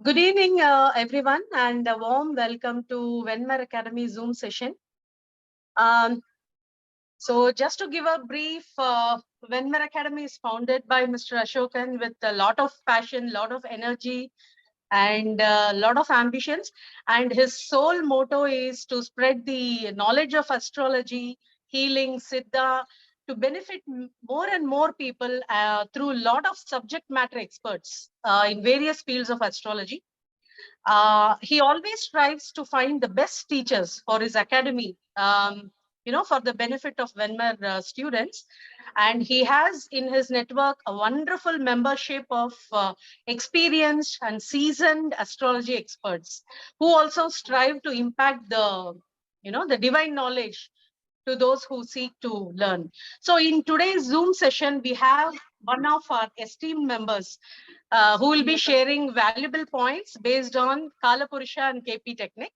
Good evening, everyone, and a warm welcome to Venmer Academy Zoom session. So just to give a brief, Venmer Academy is founded by Mr. Ashokan with a lot of passion, lot of energy, and a lot of ambitions. And his sole motto is to spread the knowledge of astrology, healing, siddha, to benefit more and more people through a lot of subject matter experts in various fields of astrology. He always strives to find the best teachers for his academy, for the benefit of Venmer students. And he has in his network a wonderful membership of experienced and seasoned astrology experts who also strive to impact the divine knowledge to those who seek to learn. So in today's Zoom session, we have one of our esteemed members who will be sharing valuable points based on Kala Purusha and KP technique.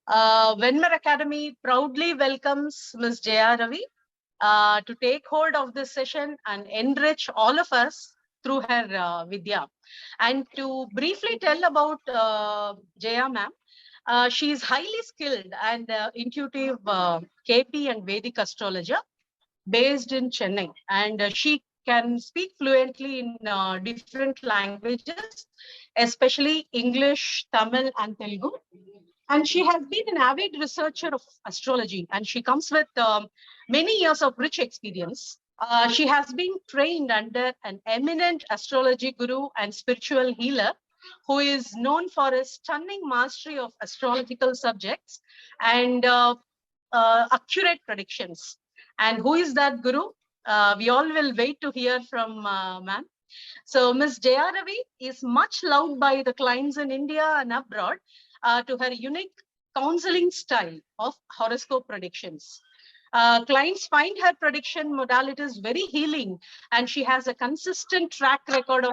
Venmer Academy proudly welcomes Ms. Jaya Ravi to take hold of this session and enrich all of us through her Vidya. And to briefly tell about Jaya ma'am, she is highly skilled and intuitive KP and Vedic astrologer based in Chennai, and she can speak fluently in different languages, especially English, Tamil, and Telugu. And she has been an avid researcher of astrology, and she comes with many years of rich experience. She has been trained under an eminent astrology guru and spiritual healer who is known for his stunning mastery of astrological subjects and accurate predictions. And who is that guru? We all will wait to hear from ma'am. So Ms. Jaya Ravi is much loved by the clients in India and abroad to her unique counseling style of horoscope predictions. Clients find her prediction modalities very healing, and she has a consistent track record of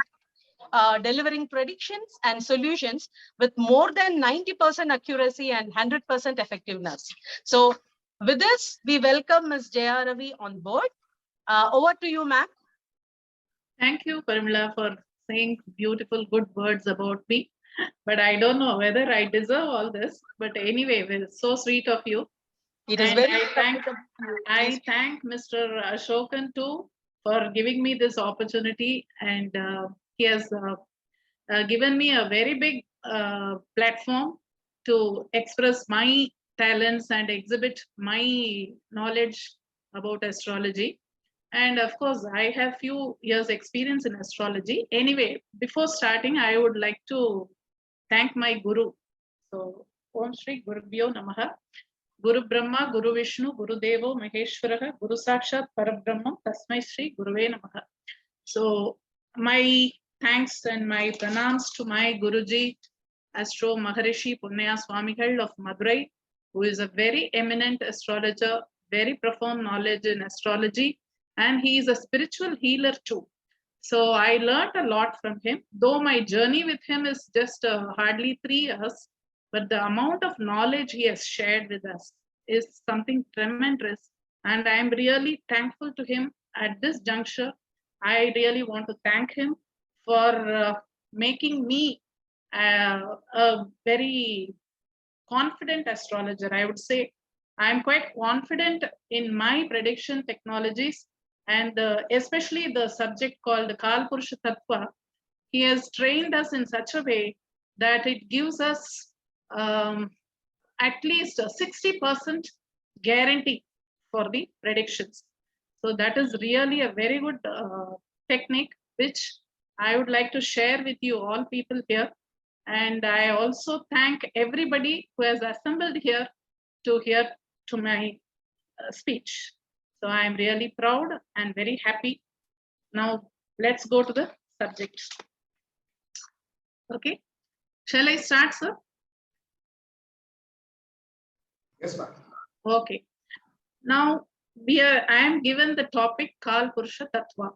delivering predictions and solutions with more than 90% accuracy and 100% effectiveness. So with this, we welcome Ms. Jaya Ravi on board. Over to you, ma'am. Thank you, Parimla, for saying beautiful, good words about me. But I don't know whether I deserve all this. But anyway, it's so sweet of you. It is and very I thank Mr. Ashokan too for giving me this opportunity, and he has given me a very big platform to express my talents and exhibit my knowledge about astrology. And of course, I have few years experience in astrology. Anyway, before starting, I would like to thank my guru. So, Om Shri Gurubhyo Namaha. Guru Brahma, Guru Vishnu, Guru Devo, Maheshwaraha, Guru Sakshat Parabrahma, Tasmai Shri Guruve Namaha. So, my thanks and my pranams to my Guruji, Astro Maharishi Punya Swamigal of Madurai, who is a very eminent astrologer, very profound knowledge in astrology, and he is a spiritual healer too. So I learned a lot from him, though my journey with him is just hardly 3 years, but the amount of knowledge he has shared with us is something tremendous. And I am really thankful to him at this juncture. I really want to thank him for making me a very confident astrologer. I would say I'm quite confident in my prediction technologies, and especially the subject called the kaal, purush, tathwa. He has trained us in such a way that it gives us at least a 60% guarantee for the predictions. So that is really a very good technique, which I would like to share with you all people here. And I also thank everybody who has assembled here to hear to my speech. So I am really proud and very happy. Now let's go to the subject. Okay, shall I start, sir? Yes, ma'am. Okay. Now I am given the topic kaal, purusha, tathwa.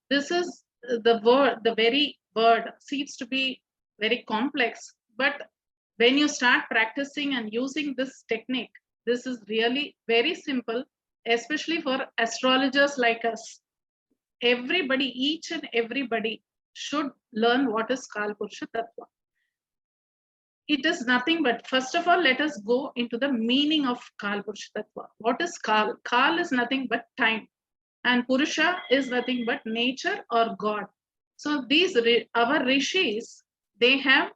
This is the word, the very word seems to be very complex, but when you start practicing and using this technique, this is really very simple, especially for astrologers like us. Everybody, each and everybody should learn what is kaal, purusha, tathwa. it is nothing but, first of all, let us go into the meaning of Kal Purusha Tattva. What is Kal? Kal is nothing but time, and Purusha is nothing but nature or God. So these our rishis, they have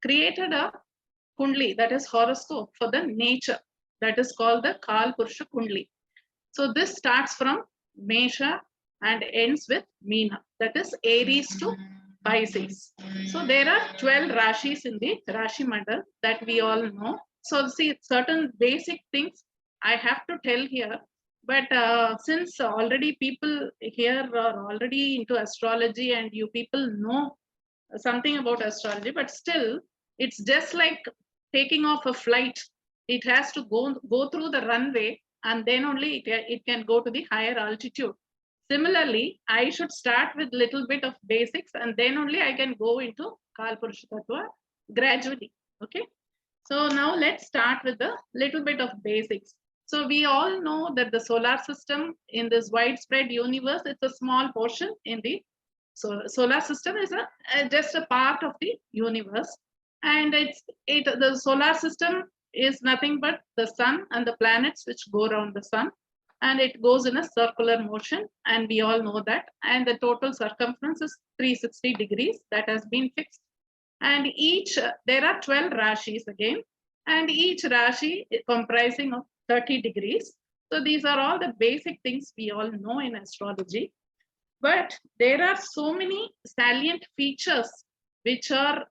created a kundli, that is horoscope for the nature, that is called the Kal Purusha Kundli. So this starts from Mesha and ends with Meena, that is Aries to Pisces. So there are 12 Rashis in the Rashi Mandal that we all know. So see, certain basic things I have to tell here, but since already people here are already into astrology and you people know something about astrology, but still it's just like taking off a flight. It has to go through the runway, and then only it can go to the higher altitude. Similarly, I should start with little bit of basics, and then only I can go into Kal Purusha Tattva gradually. Okay. So now let's start with a little bit of basics. So we all know that the solar system in this widespread universe, it's a small portion in the solar system is just a part of the universe, and the solar system is nothing but the sun and the planets which go around the sun, and it goes in a circular motion, and we all know that, and the total circumference is 360 degrees, that has been fixed. And each there are 12 rashis again, and each rashi is comprising of 30 degrees. So these are all the basic things we all know in astrology. But there are so many salient features which are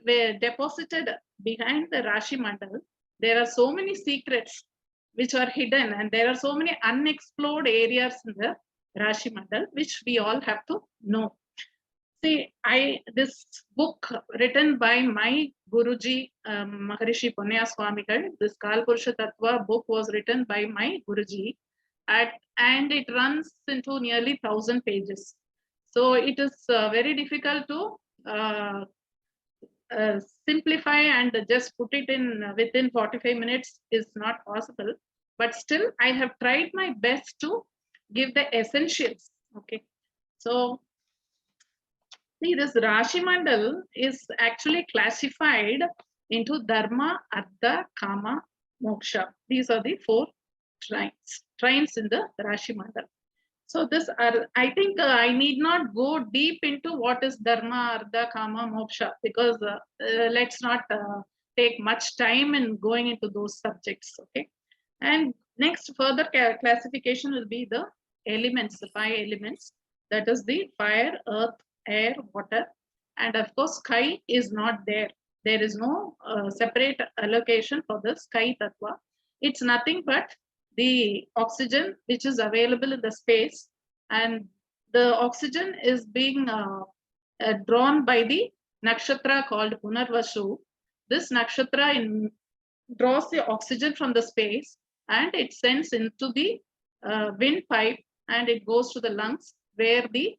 were deposited behind the Rashi Mandal. There are so many secrets which are hidden, and there are so many unexplored areas in the Rashi Mandal which we all have to know. See, this book written by my Guruji, Maharishi Punya Swamigal, this Kal Purusha Tattva book was written by my Guruji, and it runs into nearly 1,000 pages. So it is very difficult to simplify and just put it in within 45 minutes is not possible. But still, I have tried my best to give the essentials. Okay. So see, this Rashi Mandal is actually classified into Dharma, Artha, Kama, Moksha. These are the 4 trines in the Rashi Mandal. So I think I need not go deep into what is Dharma, Artha, Kama, Moksha, because let's not take much time in going into those subjects. Okay. And next further classification will be the elements, the 5 elements. That is the fire, earth, air, water, and of course sky is not there. There is no separate allocation for the sky tattva. It's nothing but the oxygen which is available in the space, and the oxygen is being drawn by the nakshatra called Punarvasu. This nakshatra draws the oxygen from the space, and it sends into the windpipe, and it goes to the lungs, where the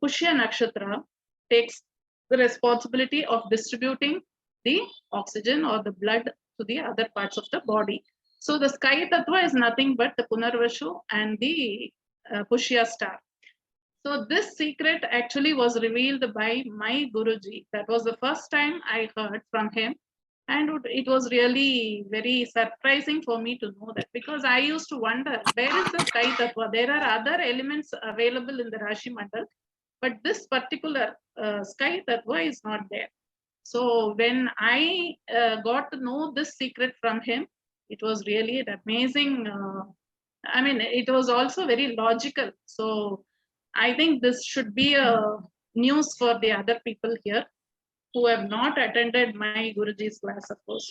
Pushya Nakshatra takes the responsibility of distributing the oxygen or the blood to the other parts of the body. So the sky tattva is nothing but the Punarvashu and the Pushya star. So this secret actually was revealed by my Guruji. That was the first time I heard from him. And it was really very surprising for me to know that, because I used to wonder, where is the sky tattva? There are other elements available in the Rashi Mandal, but this particular sky tattva is not there. So when I got to know this secret from him, it was really an amazing, I mean, it was also very logical. So I think this should be a news for the other people here who have not attended my Guruji's class, of course.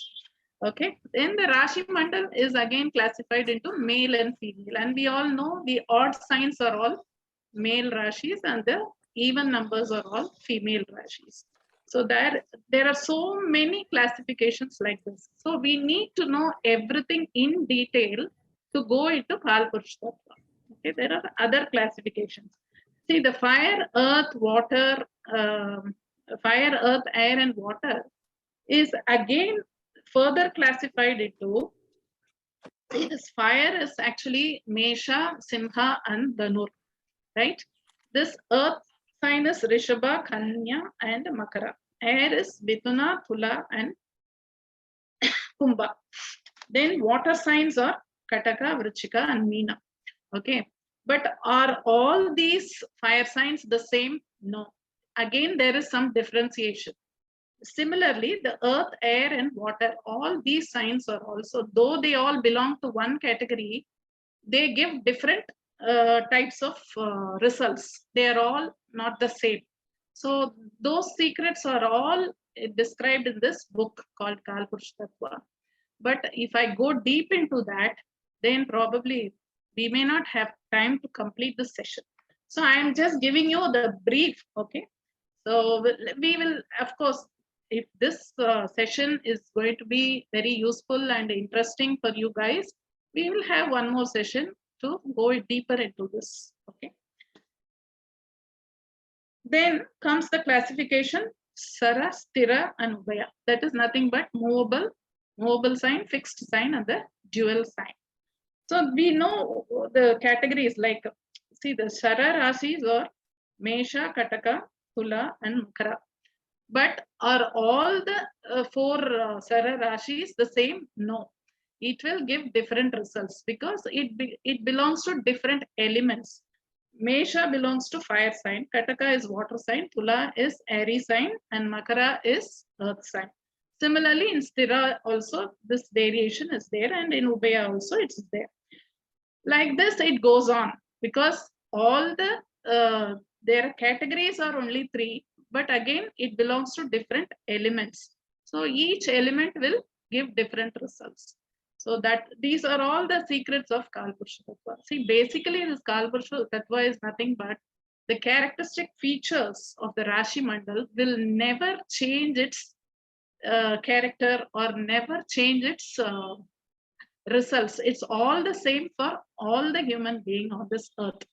Okay. Then the Rashi Mandal is again classified into male and female. And we all know the odd signs are all male Rashis and the even numbers are all female Rashis. So there are so many classifications like this. So we need to know everything in detail to go into Kal Purusha Tattva. Okay, there are other classifications. See, the fire, earth, water, fire, earth, air, and water is again further classified into, see, this fire is actually Mesha, Simha, and Dhanur, right? This earth sign is Rishibaba, Kanya, and Makara. air is Mithuna, Tula, and Kumbha. Then water signs are Kataka, Vrichika, and Meena. Okay, but are all these fire signs the same? No. Again, there is some differentiation. Similarly, the earth, air, and water, all these signs are also, though they all belong to one category, they give different types of results. They are all not the same. So those secrets are all described in this book called Kaal Purush Tattva. But if I go deep into that, then probably we may not have time to complete the session. So I am just giving you the brief, okay? So we will, of course, if this session is going to be very useful and interesting for you guys, we will have one more session to go deeper into this, okay? Then comes the classification, Sara, Stira, and Ubaya. That is nothing but movable sign, fixed sign, and the dual sign. So we know the categories like, see, the Sara Rasis are Mesha, Kataka, Tula, and Makara. But are all the four Sara Rashis the same? No. It will give different results because it belongs to different elements. Mesha belongs to fire sign, Kataka is water sign, Tula is airy sign, and Makara is earth sign. Similarly, in Stira also this variation is there, and in Ubaya also it's there. Like this, it goes on because all the their categories are only three, but again, it belongs to different elements. So each element will give different results. So that these are all the secrets of Kaal Purusha Tattva. See, basically, this Kaal Purusha Tattva is nothing but the characteristic features of the Rashi Mandal will never change its character or never change its results. It's all the same for all the human being on this earth.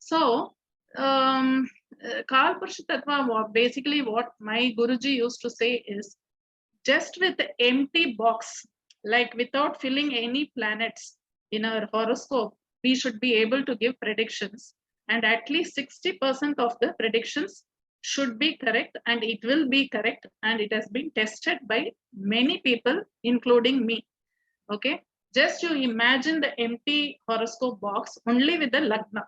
So, Kaal Purusha Tattva, basically what my Guruji used to say is, just with the empty box, like without filling any planets in our horoscope, we should be able to give predictions. And at least 60% of the predictions should be correct, and it will be correct. And it has been tested by many people, including me. Okay, just you imagine the empty horoscope box only with the Lagna.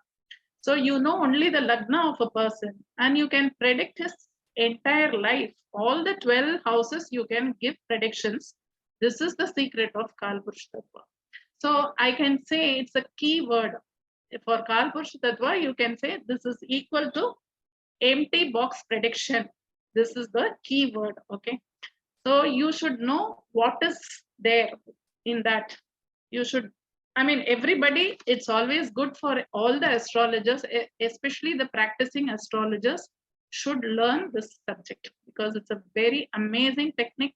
So you know only the Lagna of a person, and you can predict his entire life. All the 12 houses you can give predictions. This is the secret of Kaal Purusha Tattva. So I can say it's a key word. For Kaal Purusha Tattva, you can say this is equal to empty box prediction. This is the key word. Okay. So you should know what is there in that. You should, I mean, everybody, it's always good for all the astrologers, especially the practicing astrologers, should learn this subject because it's a very amazing technique.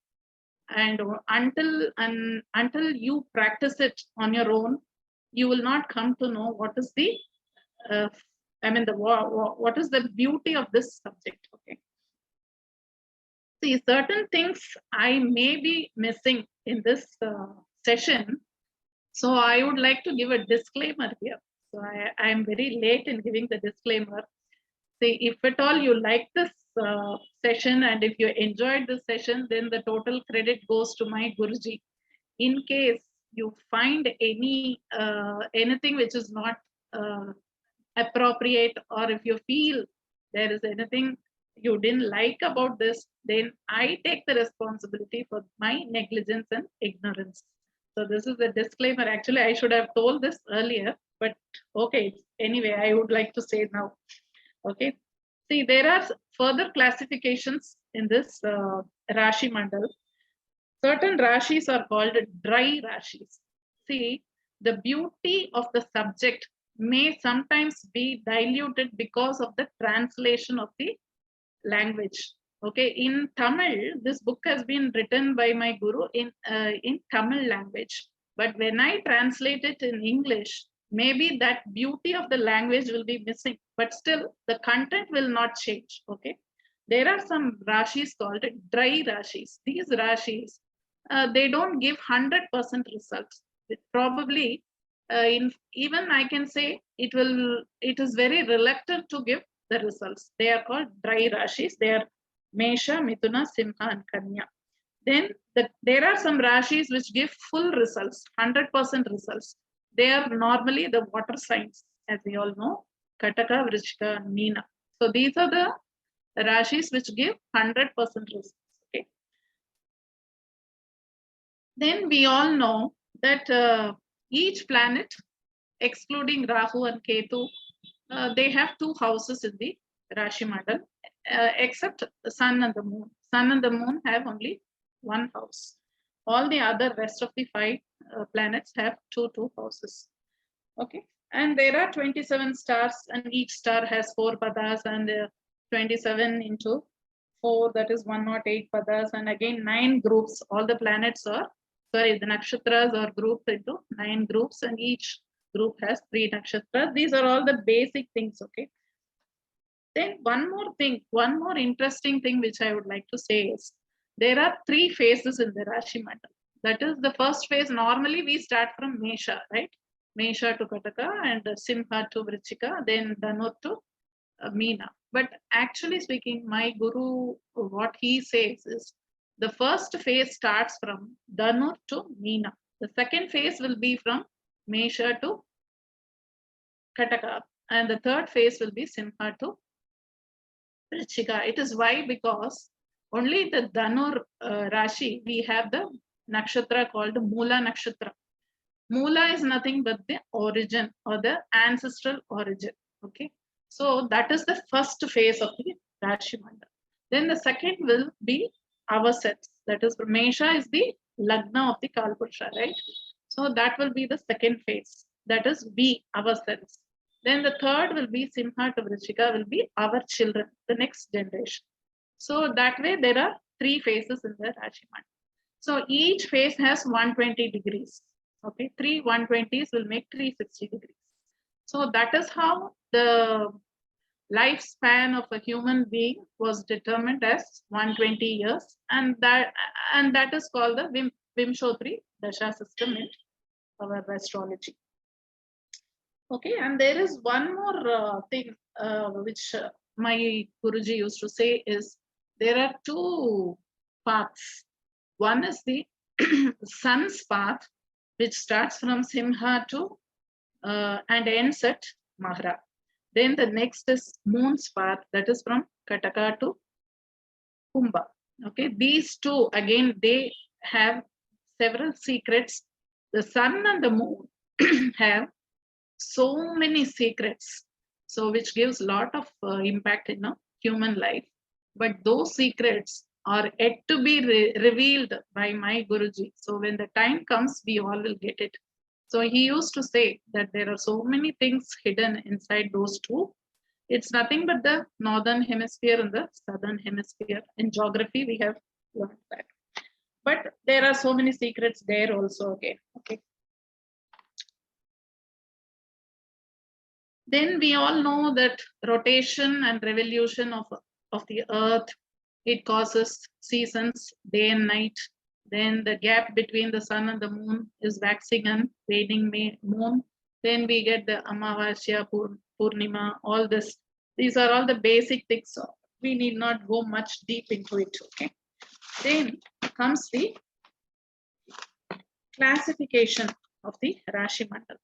And until you practice it on your own, you will not come to know what is the, what is the beauty of this subject. Okay. See, certain things I may be missing in this session. So I would like to give a disclaimer here. So I am very late in giving the disclaimer. See, if at all you like this session and if you enjoyed this session, then the total credit goes to my Guruji. In case you find anything which is not appropriate, or if you feel there is anything you didn't like about this, then I take the responsibility for my negligence and ignorance. So this is the disclaimer. Actually, I should have told this earlier, but okay. Anyway, I would like to say now. Okay. See, there are further classifications in this Rashi Mandal. Certain Rashis are called dry Rashis. See, the beauty of the subject may sometimes be diluted because of the translation of the language. Okay, in Tamil, this book has been written by my guru in Tamil language. But when I translate it in English, maybe that beauty of the language will be missing, but still the content will not change. Okay, there are some Rashis called dry Rashis. These Rashis, they don't give 100% results. Probably, even I can say it is very reluctant to give the results. They are called dry Rashis. They are Mesha, Mithuna, Simha, and Kanya. Then there are some Rashis which give full results, 100% results. They are normally the water signs, as we all know, Kataka, Vrishika, and Meena. So these are the Rashis which give 100% results. Okay. Then we all know that each planet, excluding Rahu and Ketu, they have 2 houses in the Rashi Mandal, except the Sun and the Moon. Sun and the Moon have only 1 house. All the other rest of the 5 planets have 2 houses. Okay, and there are 27 stars, and each star has 4 padas, and 27 into 4, that is 108 padas, and again 9 groups. All the planets are, sorry, the nakshatras are grouped into 9 groups, and each group has 3 nakshatras. These are all the basic things. Okay. Then one more thing, one more interesting thing which I would like to say is there are 3 phases in the Rashi Mandal. That is, the first phase, normally we start from Mesha, right? Mesha to Kataka, and Simha to Vrichika, then Dhanur to Meena. But actually speaking, my guru, what he says is the first phase starts from Dhanur to Meena. The second phase will be from Mesha to Kataka, and the third phase will be Simha to Vrichika. It is why, because only the Dhanur Rashi, we have the nakshatra called Mula Nakshatra. Mula is nothing but the origin or the ancestral origin. Okay, so that is the first phase of the Rashi Mandal. Then the second will be ourselves. That is, Mesha is the Lagna of the Kalpurusha, right? So that will be the second phase. That is, we, ourselves. Then the third will be Simha to Vrichika, will be our children, the next generation. So that way there are 3 phases in the Rashi Mandal. So each phase has 120 degrees. Okay, 3 120s will make 360 degrees. So that is how the lifespan of a human being was determined as 120 years, and that is called the Vimshotri Dasha system in our astrology. Okay, and there is one more thing which my Guruji used to say is there are 2 paths. One is the sun's path, which starts from Simha to and ends at Mahara. Then the next is moon's path, that is from Kataka to Kumbha. Okay, these 2 again, they have several secrets. The sun and the moon have so many secrets, so which gives a lot of impact in human life. But those secrets are yet to be revealed by my Guruji. So when the time comes, we all will get it. So he used to say that there are so many things hidden inside those 2. It's nothing but the northern hemisphere and the southern hemisphere. In geography, we have learned that. But there are so many secrets there also again. Okay. Then we all know that rotation and revolution of the earth, it causes seasons, day and night. Then the gap between the sun and the moon is waxing and waning moon. Then we get the Amavasya, Purnima, all this. These are all the basic things. So we need not go much deep into it. Okay. Then comes the classification of the Rashi Mandal.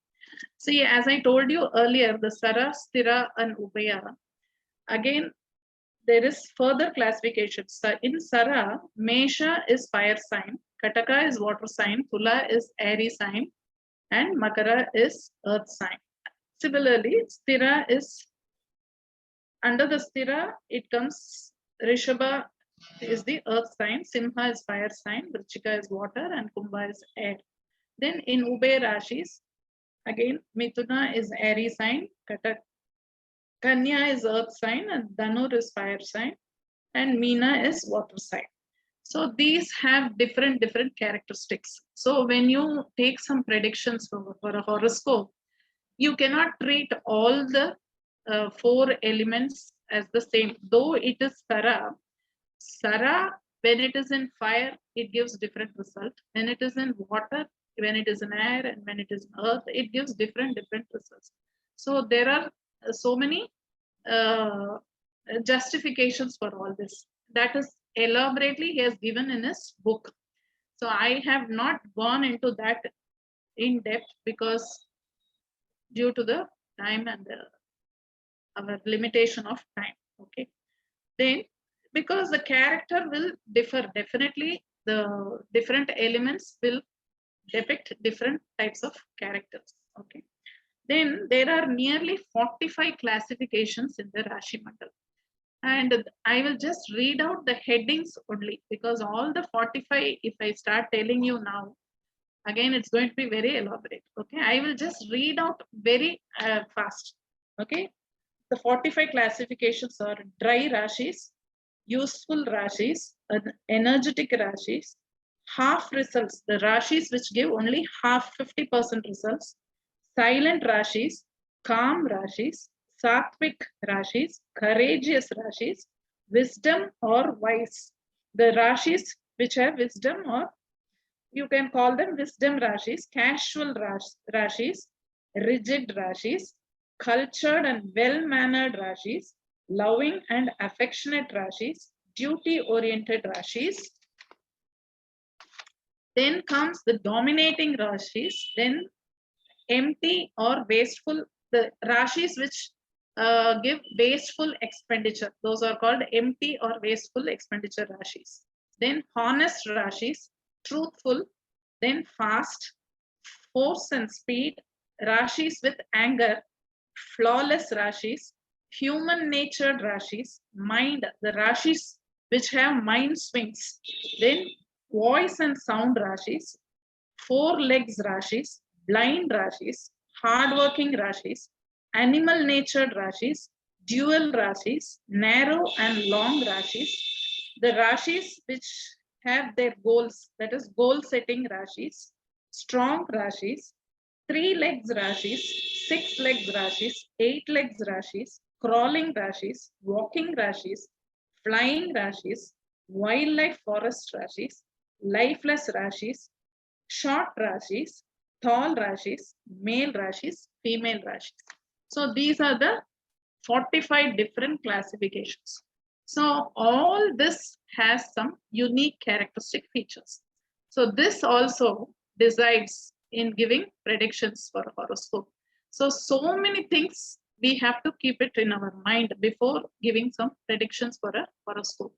See, as I told you earlier, the Sara, Stira, and Ubaya. Again, there is further classification. So in Sara, Mesha is fire sign, Kataka is water sign, Tula is airy sign, and Makara is earth sign. Similarly, Stira is, under the Stira, it comes Rishibaba is the earth sign, Simha is fire sign, Vrichika is water, and Kumbha is air. Then in Ube Rashis, again, Mithuna is airy sign, Kanya is earth sign, and Dhanur is fire sign, and Meena is water sign. So these have different characteristics. So when you take some predictions for a horoscope, you cannot treat all the 4 elements as the same. Though it is Sara, when it is in fire, it gives different result. When it is in water, when it is in air, and when it is in earth, it gives different results. So there are so many justifications for all this. that is elaborately he has given in his book. So I have not gone into that in depth because due to the time and our limitation of time. Okay. Then, because the character will differ, definitely the different elements will depict different types of characters. Okay. Then there are nearly 45 classifications in the Rashi Mandal. And I will just read out the headings only, because all the 45, if I start telling you now, again, it's going to be very elaborate. Okay. I will just read out very fast. Okay. The 45 classifications are dry Rashis, useful Rashis, energetic Rashis, half results, the Rashis which give only half 50% results, silent Rashis, calm Rashis, sattvic Rashis, courageous Rashis, wisdom or wise. The Rashis which have wisdom, or you can call them wisdom Rashis, casual Rashis, rigid Rashis, cultured and well-mannered Rashis, loving and affectionate Rashis, duty-oriented Rashis. Then comes the dominating Rashis, then empty or wasteful, the Rashis which give wasteful expenditure. Those are called empty or wasteful expenditure Rashis. Then honest Rashis, truthful, then fast, force and speed, Rashis with anger, flawless Rashis, human natured Rashis, mind, the Rashis which have mind swings, then voice and sound Rashis, four legs Rashis, blind Rashis, hardworking Rashis, animal natured Rashis, dual Rashis, narrow and long Rashis, the Rashis which have their goals, that is goal setting Rashis, strong Rashis, three legs Rashis, six legs Rashis, eight legs Rashis, crawling Rashis, walking Rashis, flying Rashis, wildlife forest Rashis, lifeless Rashis, short Rashis, tall Rashis, male Rashis, female Rashis. So these are the 45 different classifications. So all this has some unique characteristic features. So this also decides in giving predictions for horoscope. So many things we have to keep it in our mind before giving some predictions for a horoscope.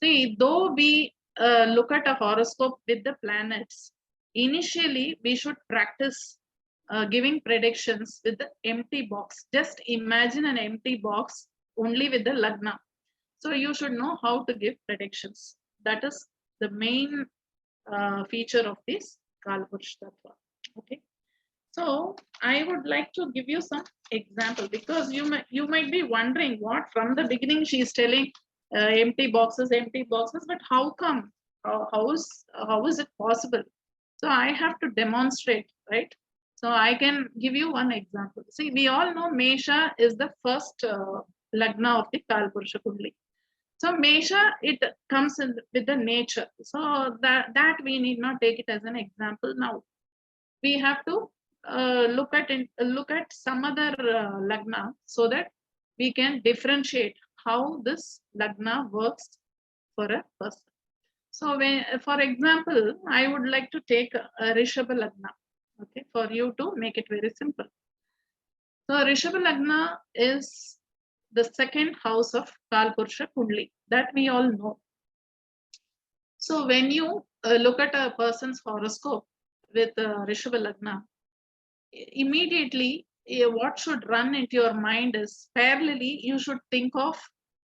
See, though we look at a horoscope with the planets, initially we should practice giving predictions with the empty box. Just imagine an empty box only with the lagna. So you should know how to give predictions. That is the main feature of this kaal purush tattva. Okay. So I would like to give you some example, because you might be wondering what from the beginning she is telling empty boxes, but how come? How is it possible? So I have to demonstrate, right? So I can give you one example. See, we all know Mesha is the first lagna of the kaal purusha kundali. So Mesha, it comes in with the nature. So that we need not take it as an example now. We have to look at some other lagna, so that we can differentiate how this lagna works for a person. So when, for example, I would like to take a Rishibaba lagna, okay, for you to make it very simple. So Rishibaba lagna is the second house of kaal purusha kundali, that we all know. So when you look at a person's horoscope with Rishibaba lagna, immediately what should run into your mind is, parallelly you should think of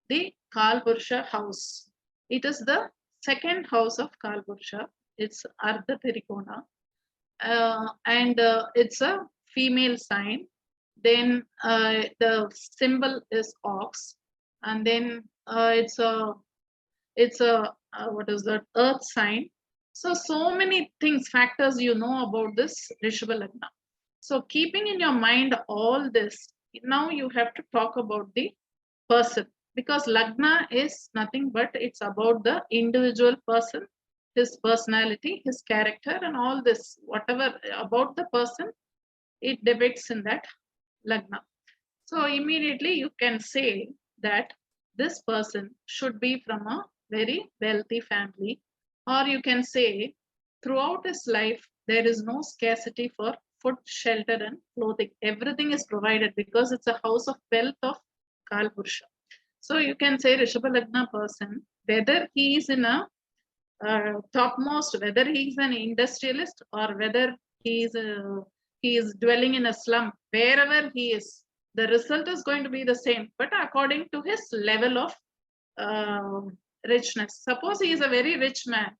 the kaal purusha house. It is the second house of kaal purusha. It's ardha trikona, and it's a female sign. Then the symbol is ox, and then it's a what is that, earth sign. So many things, factors you know about this Rishibaba lagna. So keeping in your mind all this, now you have to talk about the person, because lagna is nothing but it's about the individual person, his personality, his character, and all this, whatever about the person, it depicts in that lagna. So immediately you can say that this person should be from a very wealthy family, or you can say throughout his life there is no scarcity for food, shelter, and clothing. Everything is provided because it's a house of wealth of Kal Purusha. So you can say Rishabha Lagna person, whether he is in a topmost, whether he is an industrialist or whether he is dwelling in a slum, wherever he is, the result is going to be the same, but according to his level of uh, richness. Suppose he is a very rich man,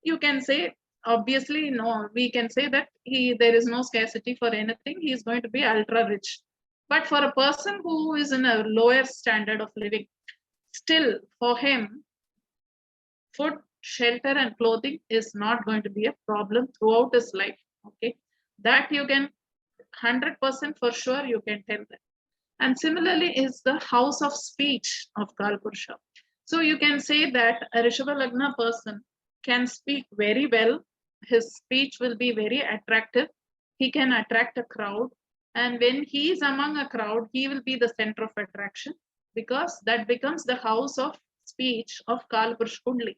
you can say obviously no. We can say that there is no scarcity for anything. He is going to be ultra rich. But for a person who is in a lower standard of living, still for him, food, shelter, and clothing is not going to be a problem throughout his life. Okay, that you can 100% for sure you can tell that. And similarly is the house of speech of Kalpurusha. So you can say that a Rishabha Lagna person can speak very well. His speech will be very attractive. He can attract a crowd. And when he is among a crowd, he will be the center of attraction because that becomes the house of speech of Kalpurusha Kundli.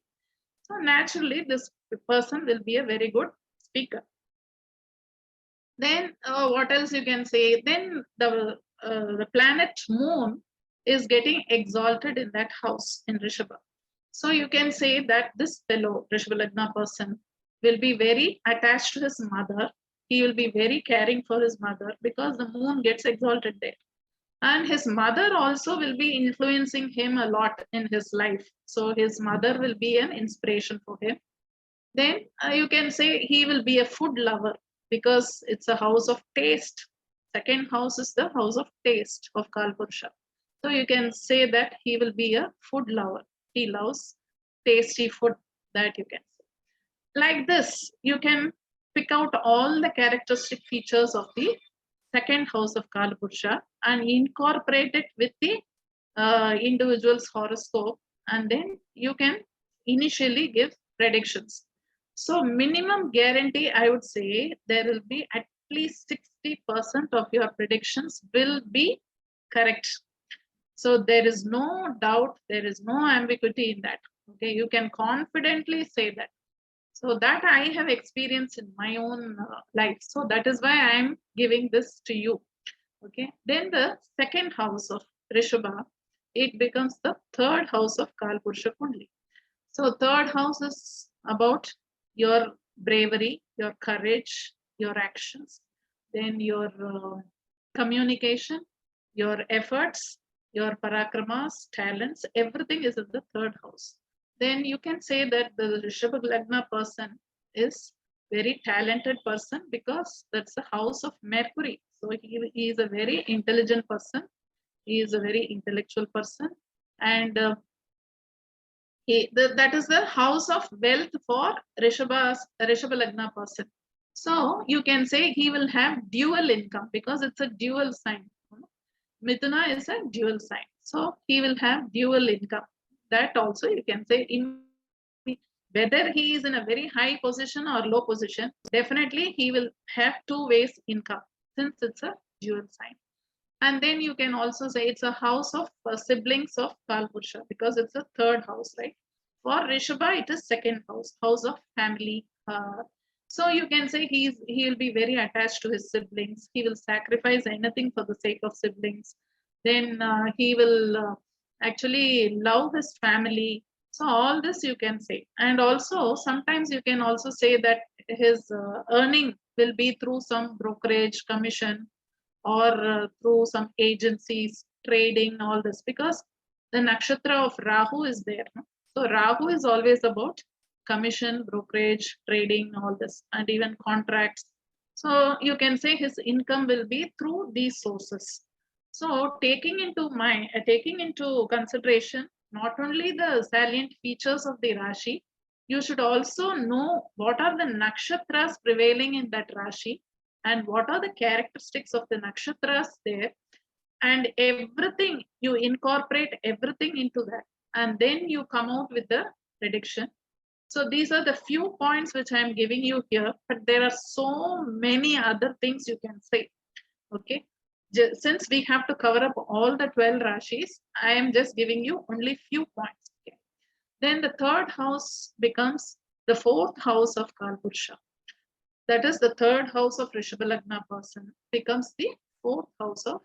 So naturally, this person will be a very good speaker. Then what else you can say? Then the planet Moon is getting exalted in that house in Rishabha. So you can say that this fellow, Rishabha Lagna person, will be very attached to his mother. He will be very caring for his mother because the moon gets exalted there. And his mother also will be influencing him a lot in his life. So his mother will be an inspiration for him. Then you can say he will be a food lover because it's a house of taste. Second house is the house of taste of Kalpurusha. So you can say that he will be a food lover. He loves tasty food, that you can say. Like this, you can pick out all the characteristic features of the second house of Kalpurusha and incorporate it with the individual's horoscope, and then you can initially give predictions. So minimum guarantee, I would say there will be at least 60% of your predictions will be correct. So there is no doubt, there is no ambiguity in that. Okay, you can confidently say that. So that I have experienced in my own life. So that is why I am giving this to you. Okay. Then the second house of Rishabha, it becomes the third house of Kalpurusha Kundli. So third house is about your bravery, your courage, your actions, then your communication, your efforts, your parakramas, talents, everything is in the third house. Then you can say that the Rishabha Lagna person is very talented person because that's the house of Mercury. So he is a very intelligent person. He is a very intellectual person. And that is the house of wealth for Rishabha Lagna person. So you can say he will have dual income because it's a dual sign. Mithuna is a dual sign. So he will have dual income. That also you can say in whether he is in a very high position or low position, definitely he will have two ways income since it's a dual sign. And then you can also say it's a house of siblings of Kalpurusha because it's a third house, right? For Rishabha, it is second house, house of family. So you can say he will be very attached to his siblings. He will sacrifice anything for the sake of siblings. Then he will actually love his family. So all this you can say. And also sometimes you can also say that his earning will be through some brokerage commission or through some agencies, trading, all this, because the nakshatra of Rahu is there. No? So Rahu is always about commission, brokerage, trading, all this, and even contracts. So you can say his income will be through these sources. So taking into consideration not only the salient features of the Rashi, you should also know what are the nakshatras prevailing in that Rashi and what are the characteristics of the nakshatras there, and everything you incorporate everything into that, and then you come out with the prediction. So these are the few points which I am giving you here, but there are so many other things you can say. Okay, since we have to cover up all the 12 Rashis, I am just giving you only few points. Okay. Then the third house becomes the fourth house of Kalpurusha. That is the third house of Rishabha Lagna person becomes the fourth house of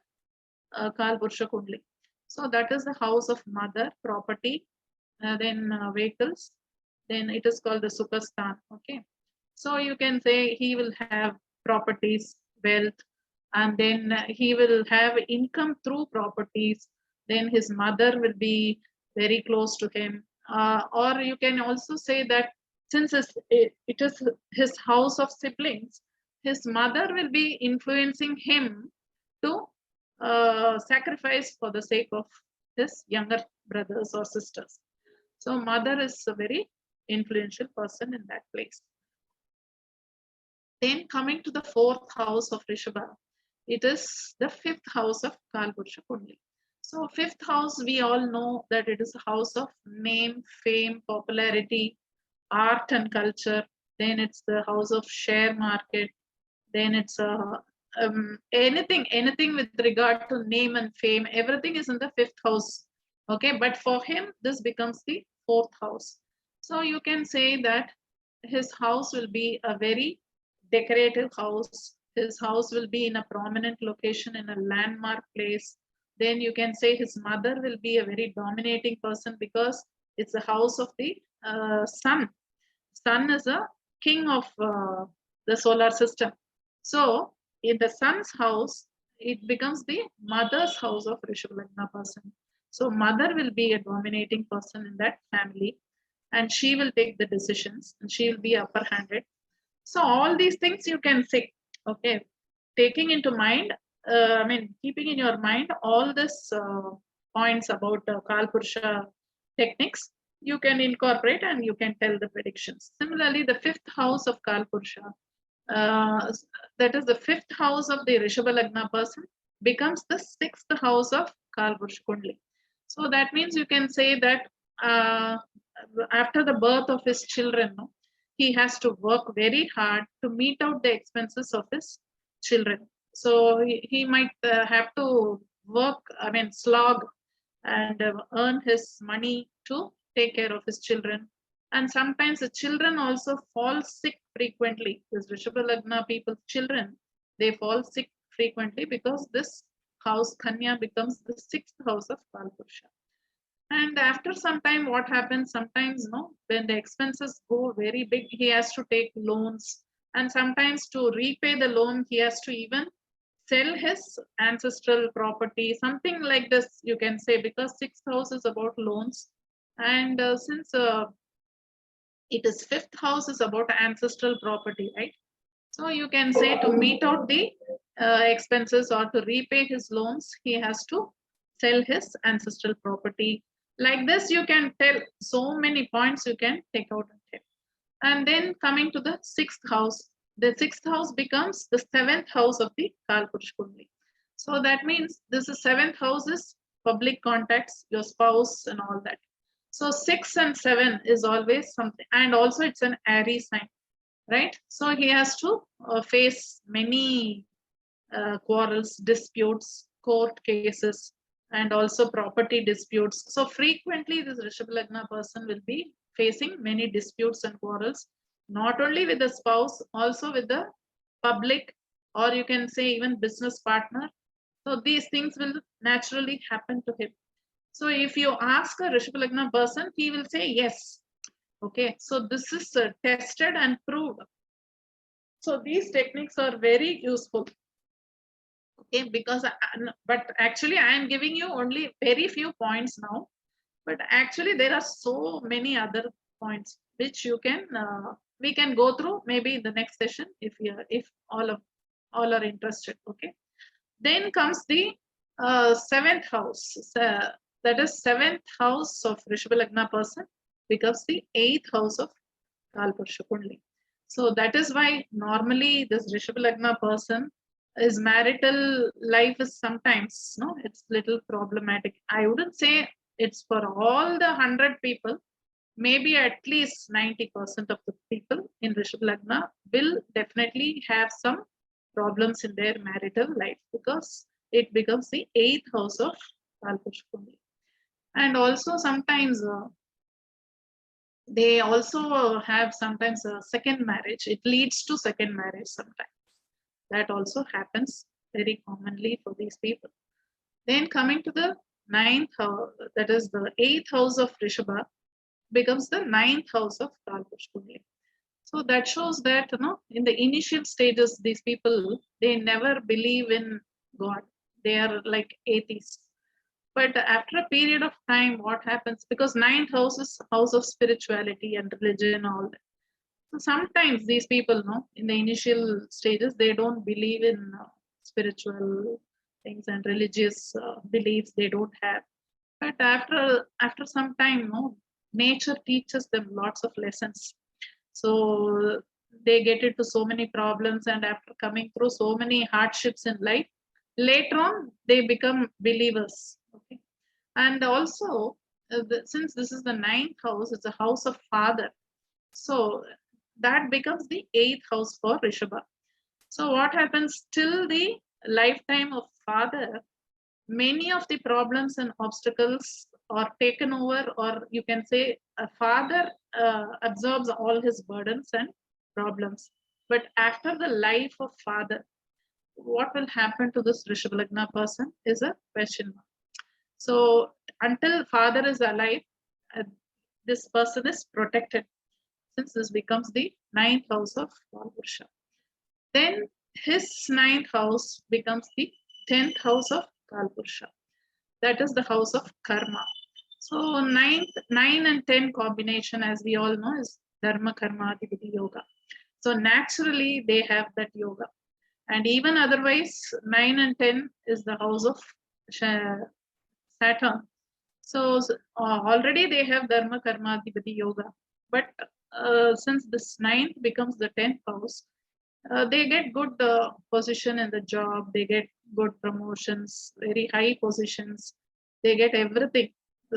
Kalpurusha Kundli. So that is the house of mother, property, then vehicles. Then it is called the Sukhasthan. Okay. So you can say he will have properties, wealth, and then he will have income through properties. Then his mother will be very close to him. Or you can also say that since it is his house of siblings, his mother will be influencing him to sacrifice for the sake of his younger brothers or sisters. So mother is a very influential person in that place. Then coming to the fourth house of Rishabha, it is the fifth house of Kalpurusha Kundli. So fifth house, we all know that it is a house of name, fame, popularity, art and culture. Then it's the house of share market. Then it's anything with regard to name and fame. Everything is in the fifth house. Okay, but for him, this becomes the fourth house. So you can say that his house will be a very decorative house. His house will be in a prominent location in a landmark place. Then you can say his mother will be a very dominating person because it's the house of the sun. Sun is a king of the solar system. So in the sun's house, it becomes the mother's house of Rishabha Lagna person. So mother will be a dominating person in that family, and she will take the decisions and she will be upper handed. So all these things you can say, okay, taking into mind, keeping in your mind all this points about Kalpurusha techniques, you can incorporate and you can tell the predictions. Similarly, the fifth house of Kalpurusha, that is the fifth house of the Rishabha Lagna person, becomes the sixth house of Kalpurusha Kundli. So that means you can say that after the birth of his children, no, he has to work very hard to meet out the expenses of his children. So he might have to work, slog and earn his money to take care of his children. And sometimes the children also fall sick frequently. This Rishabha Lagna people's children, they fall sick frequently because this house, Kanya, becomes the sixth house of Kalpurusha. And after some time, what happens? Sometimes, when the expenses go very big, he has to take loans. And sometimes to repay the loan, he has to even sell his ancestral property, something like this, you can say, because sixth house is about loans. And since it is fifth house is about ancestral property, right? So you can say to meet out the expenses or to repay his loans, he has to sell his ancestral property. Like this, you can tell so many points you can take out and tell. And then coming to the sixth house, the sixth house becomes the seventh house of the Kalpurusha Kundli. So that means this is seventh house is public contacts, your spouse and all that. So 6 and 7 is always something, and also it's an Aries sign, right? So he has to face many quarrels, disputes, court cases, and also property disputes. So frequently this Rishabha Lagna person will be facing many disputes and quarrels, not only with the spouse, also with the public, or you can say even business partner. So these things will naturally happen to him. So if you ask a Rishabha Lagna person, he will say yes. Okay, so this is tested and proved. So these techniques are very useful. Okay, because but actually I am giving you only very few points now, but actually there are so many other points which you can we can go through maybe in the next session if all are interested. Okay, then comes the seventh house. That is seventh house of Rishabha Lagna person becomes the eighth house of Kalpurusha Kundli. So that is why normally this Rishabha Lagna person, his marital life is sometimes it's little problematic. I wouldn't say it's for all the 100 people. Maybe at least 90% of the people in Rishabha Lagna will definitely have some problems in their marital life because it becomes the 8th house of Kalpurusha Kundali. And also sometimes they also have sometimes a second marriage. It leads to second marriage sometimes. That also happens very commonly for these people. Then coming to the 9th house, that is the 8th house of Rishabha, becomes the 9th house of Kalpurusha Kundali. So that shows that, in the initial stages, these people, they never believe in God. They are like atheists. But after a period of time, what happens? Because 9th house is house of spirituality and religion, all that. So sometimes these people, in the initial stages, they don't believe in spiritual things and religious beliefs. They don't have. But after some time, nature teaches them lots of lessons. So they get into so many problems, and after coming through so many hardships in life, later on they become believers. Okay, and also since this is the 9th house, it's a house of father. So that becomes the 8th house for Rishabha. So what happens till the lifetime of father? Many of the problems and obstacles are taken over, or you can say a father absorbs all his burdens and problems. But after the life of father, what will happen to this Rishabha person is a question mark. So until father is alive, uh, this person is protected, since this becomes the 9th house of Kalpurusha. Then his 9th house becomes the 10th house of Kalpurusha. That is the house of karma. So 9 and 10 combination, as we all know, is dharma karma adhipati yoga. So naturally they have that yoga. And even otherwise, 9 and 10 is the house of Saturn. So already they have dharma karma adhipati yoga. But since this 9th becomes the 10th house, they get good position in the job, they get good promotions, very high positions, they get everything,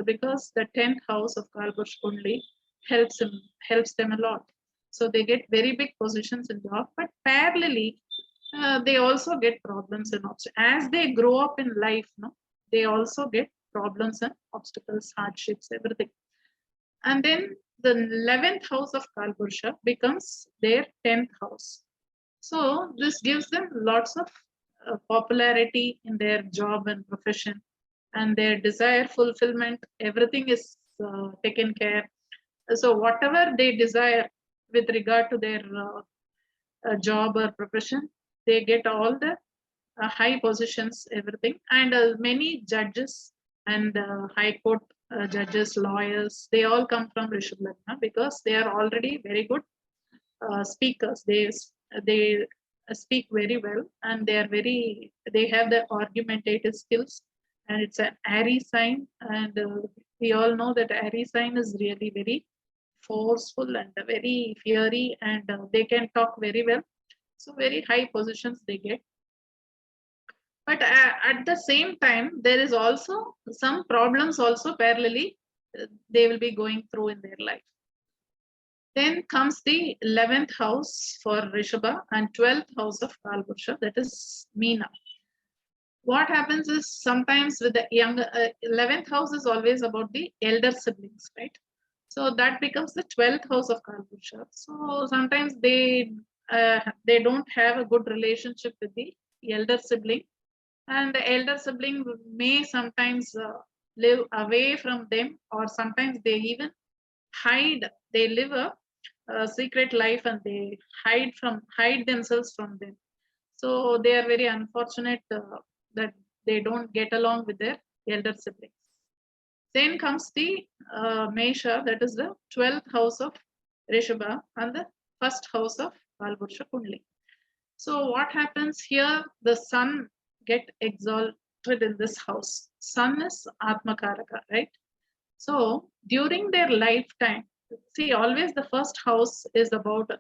because the 10th house of Kalpurusha Kundali helps them a lot. So they get very big positions in job, but parallelly they also get problems and obstacles. As they grow up in life, they also get problems and obstacles, hardships, everything. And then the 11th house of Kalpurusha becomes their 10th house. So this gives them lots of popularity in their job and profession, and their desire fulfillment. Everything is taken care. So whatever they desire with regard to their job or profession, they get all the high positions, everything, and many judges and high court judges, lawyers, they all come from Rishabh Lagna, because they are already very good speakers. They speak very well, and they have the argumentative skills, and it's an Aries sign, and we all know that Aries sign is really very forceful and very fiery, and they can talk very well. So very high positions they get. But at the same time, there is also some problems also parallelly they will be going through in their life. Then comes the 11th house for Rishabha and 12th house of Kalpurusha, that is Meena. What happens is sometimes with the younger, 11th house is always about the elder siblings, right? So that becomes the 12th house of Kalpurusha. So sometimes they don't have a good relationship with the elder sibling, and the elder sibling may sometimes live away from them, or sometimes they even they live a secret life, and they hide themselves from them. So they are very unfortunate that they don't get along with their elder siblings. Then comes the Mesha, that is the 12th house of Rishabha and the first house of Kalpurusha Kundali. So what happens here? The sun get exalted in this house. Sun is Atmakaraka, right? So during their lifetime, see, always the first house is about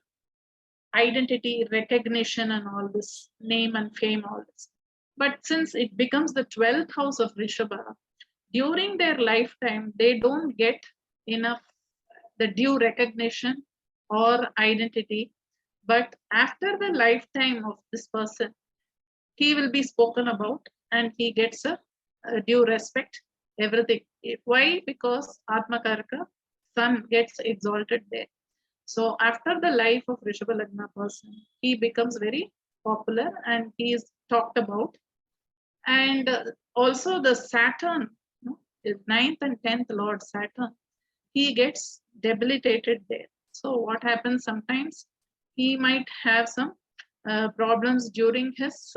identity, recognition, and all this, name and fame, all this. But since it becomes the 12th house of Rishabha, during their lifetime, they don't get enough the due recognition or identity. But after the lifetime of this person, he will be spoken about, and he gets a due respect, everything. Why? Because Atmakaraka, sun, gets exalted there. So after the life of Rishabha Lagna person, he becomes very popular and he is talked about. And also the Saturn, the 9th and 10th Lord Saturn, he gets debilitated there. So what happens sometimes, he might have some problems during his,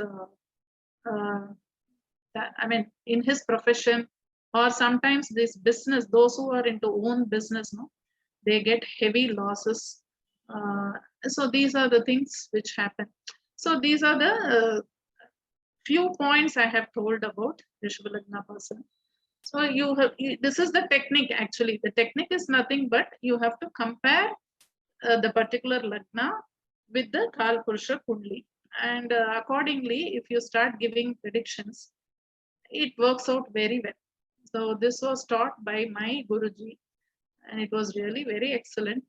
in his profession, or sometimes this business, those who are into own business, they get heavy losses. So these are the things which happen. So these are the few points I have told about Rishabha Lagna person. So this is the technique actually. The technique is nothing but you have to compare the particular Lagna with the Kaal Purusha Kundli. And accordingly, if you start giving predictions, it works out very well. So this was taught by my Guruji, and it was really very excellent.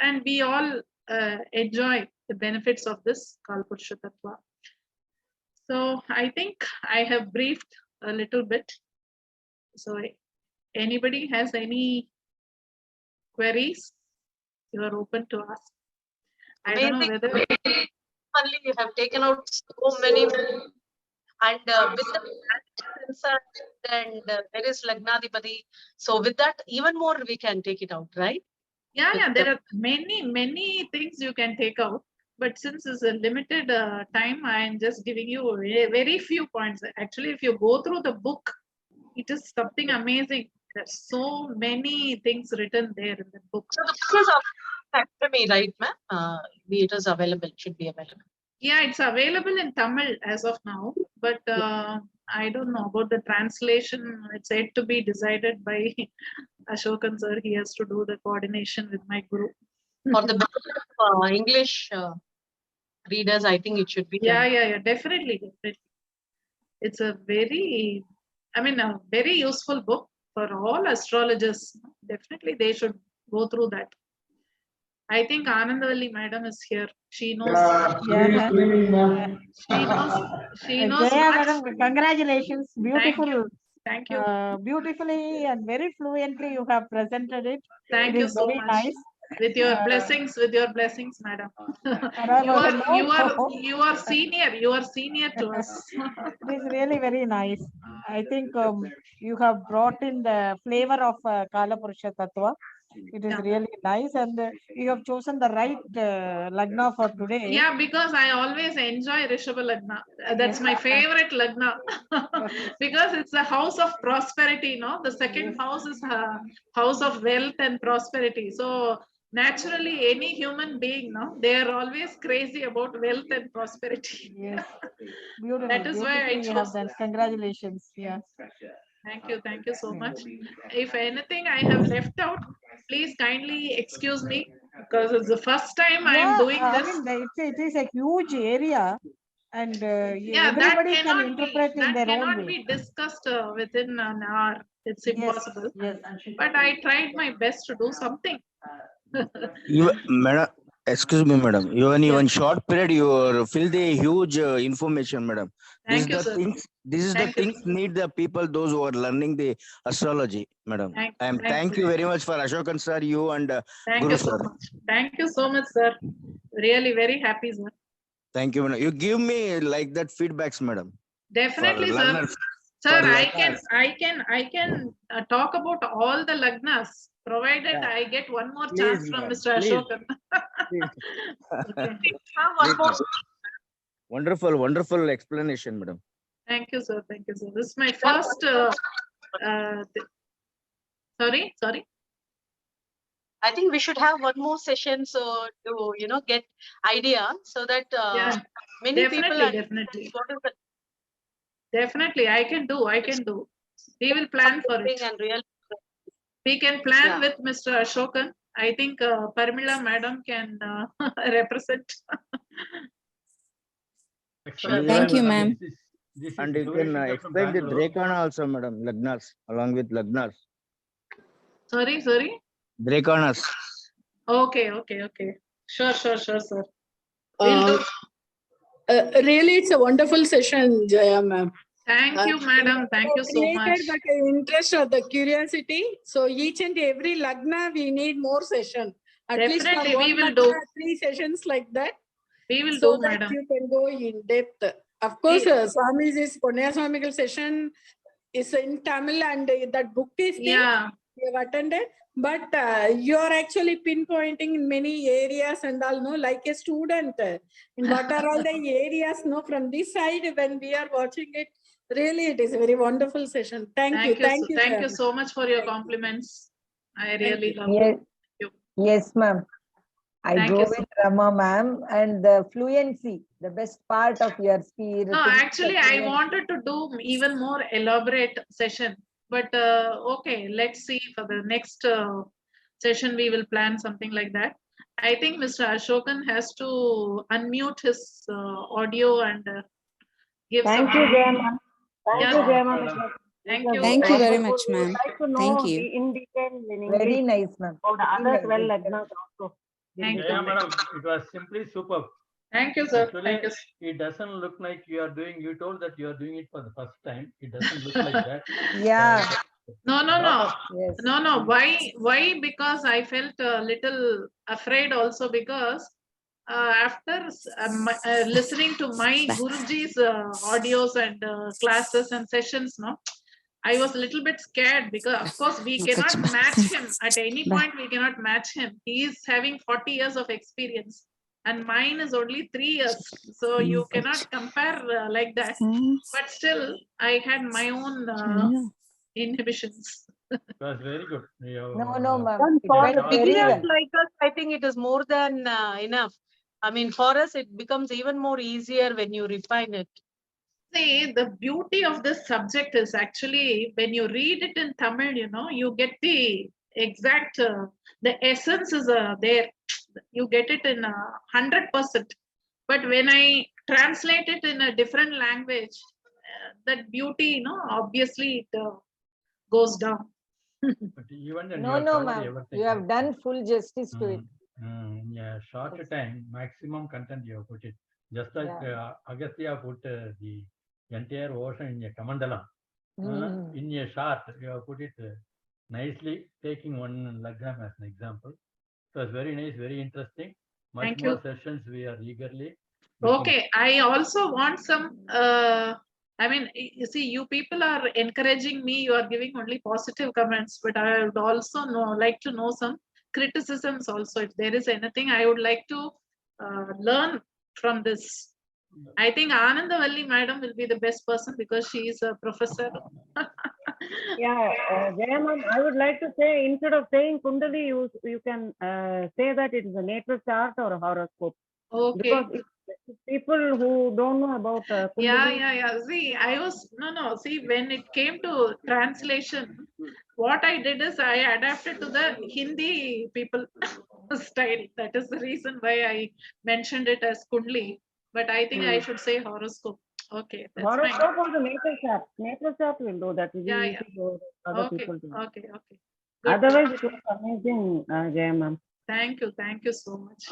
And we all enjoy the benefits of this Kaal Purusha Tattva. So I think I have briefed a little bit. So anybody has any queries, you are open to ask. I don't know whether only you have taken out so many, and with the and there is Lagnadipati. So with that, even more we can take it out, right? Yeah, there are many things you can take out. But since it's a limited time, I am just giving you very few points. Actually, if you go through the book, it is something amazing. There's so many things written there in the book. So the book is available for me, right, ma'am? It is available, should be available. Yeah, it's available in Tamil as of now, but I don't know about the translation. It's yet to be decided by Asokan sir. He has to do the coordination with my guru. For the English readers, I think it should be. Yeah, definitely. It's a very, a very useful book for all astrologers. Definitely, they should go through that. I think Anandavalli madam is here. She knows. Yeah. She knows. Jaya madam, congratulations. Beautiful. Thank you. Beautifully and very fluently you have presented it. Thank you so much. Nice. With your blessings, madam. You are senior. You are senior to us. It is really very nice. I think you have brought in the flavor of Kala Purusha Tattva. It is really nice, and you have chosen the right Lagna for today. Yeah, because I always enjoy Rishabha Lagna. That's my favorite Lagna because it's a house of prosperity. The second house is a house of wealth and prosperity. So naturally, any human being, they are always crazy about wealth and prosperity. Yes, beautiful. That is why I chose that. Congratulations. Yeah. Thank you so much. If anything I have left out, please kindly excuse me because it's the first time I am doing this. It is a huge area, and everybody can interpret in their own way. That cannot be discussed within an hour. It's impossible. Yes. But I tried my best to do something. Madam, excuse me, madam. Even in short period, you fill the huge information, madam. Thank you, sir. This is the things need the people, those who are learning the astrology, madam. Thank you very much for Asokan sir, you and Guru sir. Thank you so much, sir. Really very happy, sir. Thank you, madam. You give me like that feedbacks, madam. Definitely, sir. Sir, I can talk about all the Lagnas, provided I get one more chance from Mr. Asokan. Wonderful explanation, madam. Thank you, sir. This is my first. Sorry. I think we should have one more session so to get idea so that many people definitely I can do. We will plan for it. We can plan with Mr. Asokan. I think Parmila madam can represent. Thank you, ma'am. And you can explain the Drekana also, madam, Lagnas, along with Lagnas. Sorry. Drekanas. Okay. Sure, sir. Really, it's a wonderful session, Jaya, ma'am. Thank you, madam. Thank you so much. Created that interest or the curiosity. So each and every lagna, we need more session. At least Definitely, for we one will lagna, do. 3 sessions like that. We will So do, that madam. you can go in depth. Of course, Swami's Ponaya Swamigal session is in Tamil and that book is there. Yeah. You have attended. But you are actually pinpointing in many areas and all, no, like a student. In what are all the areas, no, from this side when we are watching it, really it is a very wonderful session. Thank you. Thank you Thank you so much for your compliments. I really love Yes, you. yes, ma'am. I Thank go you with Rama, ma'am, and the fluency, the best part of your speech. No, actually, I wanted to do even more elaborate session, but okay, let's see for the next session we will plan something like that. I think Mr. Ashokan has to unmute his audio and give some. Thank you, Jaya ma'am. Thank Yes, you, Jaya ma'am. thank you. Thank you very Wonderful. much, We would ma'am. like to know Thank you. in detail in Very English nice, ma'am. about the Very other 12 nice. lagnas also. Thank Yeah, you. madam, it was simply superb. Thank you, sir. Actually, Thank you. it doesn't look like you are doing, you told that you are doing it for the first time. It doesn't look like that. Yeah. No. Yes. No. Why? Because I felt a little afraid also because after listening to my Guruji's audios and classes and sessions, no, I was a little bit scared because of course we cannot match him at any point. We cannot match him. He is having 40 years of experience and mine is only 3 years. So you cannot compare like that. But still, I had my own inhibitions. It was very good. No, ma'am. It For went very beginners well. like us, I think it is more than enough. I mean, for us, it becomes even more easier when you refine it. See, the beauty of this subject is actually when you read it in Tamil, you know, you get the exact, the essence is there. You get it in 100%. But when I translate it in a different language, that beauty, you know, obviously it goes down. But even then No, ma'am. You have done full justice to it. In a short time, maximum content you have put it. Just like Agastya put the entire ocean in a Kamandalam. In a short, you have put it nicely, taking one Lagram as an example. It was very nice, very interesting. Much Thank more you. sessions we are eagerly. Okay, I also want some, I mean, you see, you people are encouraging me, you are giving only positive comments, but I would also like to know some criticisms also. If there is anything, I would like to learn from this. I think Anandavalli madam will be the best person because she is a professor. Yeah, Jaya ma'am, I would like to say instead of saying Kundali, you can say that it is a natal chart or a horoscope. Okay. Because if people who don't know about Kundali. Yeah. See, I was, no. See, when it came to translation, what I did is I adapted to the Hindi people style. That is the reason why I mentioned it as Kundli. But I think I should say horoscope. Okay, that's Horoscope fine. or the natal chart. Natal chart will do that. Yeah. Other people do. Okay. Good. Otherwise, it was amazing, Jaya ma'am. Thank you so much.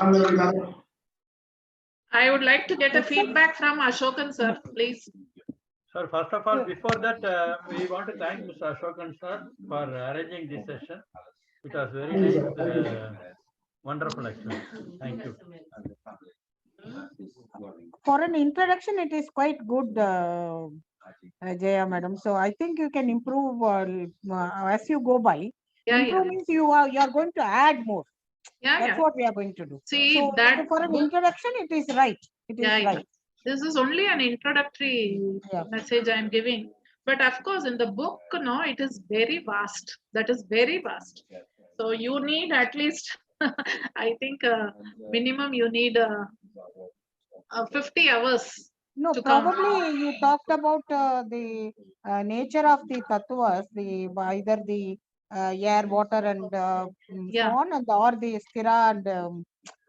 I would like to get a feedback from Ashokan sir, please. Sir, first of all, before that, we want to thank Mr. Ashokan sir for arranging this session. It was very nice, wonderful actually. Thank you. For an introduction, it is quite good, Jaya madam. So I think you can improve as you go by. Improve means you are going to add more. That's what we are going to do. See, so that for an introduction, it is right. It is right. This is only an introductory message I am giving. But of course, in the book, it is very vast. That is very vast. So you need at least, I think, minimum you need 50 hours. No, probably you talked about the nature of the tattvas, either the air, water, and so on, and or the sthira and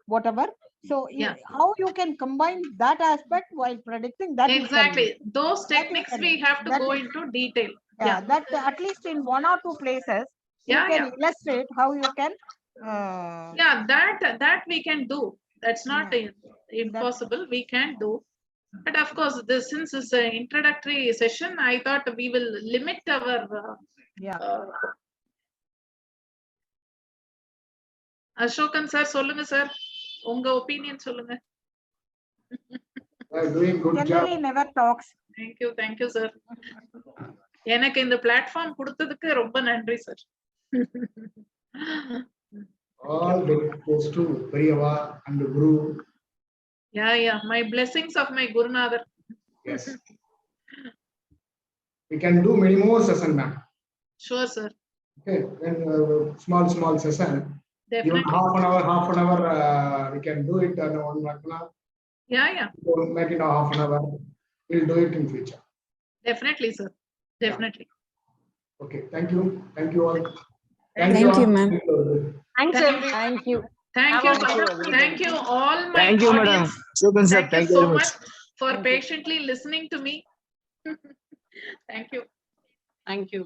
whatever. So how you can combine that aspect while predicting that? Exactly. Those techniques we have to go into detail. That at least in one or two places you can illustrate how you can. That we can do. That's not impossible. We can do. But of course, since it's an introductory session, I thought we will limit our Ashokan sir, solunga sir, unga opinion solunga. Doing good job. Generally never talks. Thank you sir. எனக்கு இந்த platform கொடுத்ததுக்கு ரொம்ப நன்றி sir. All goes to Periyava and Guru. Yeah, my blessings of my Gurunather. Yes. We can do many more sessions, ma'am. Sure, sir. Okay, then small session. Definitely. Even half an hour, we can do it in 1 hour. Yeah. We'll make it half an hour. We'll do it in future. Definitely, sir. Definitely. Yeah. Okay, thank you all. Thank you, ma'am. Thanks, everyone. Thank you. Thank you all my Thank you, madam. audience. Shokan sir, Thank you so very much for patiently listening to me. Thank you. Thank you.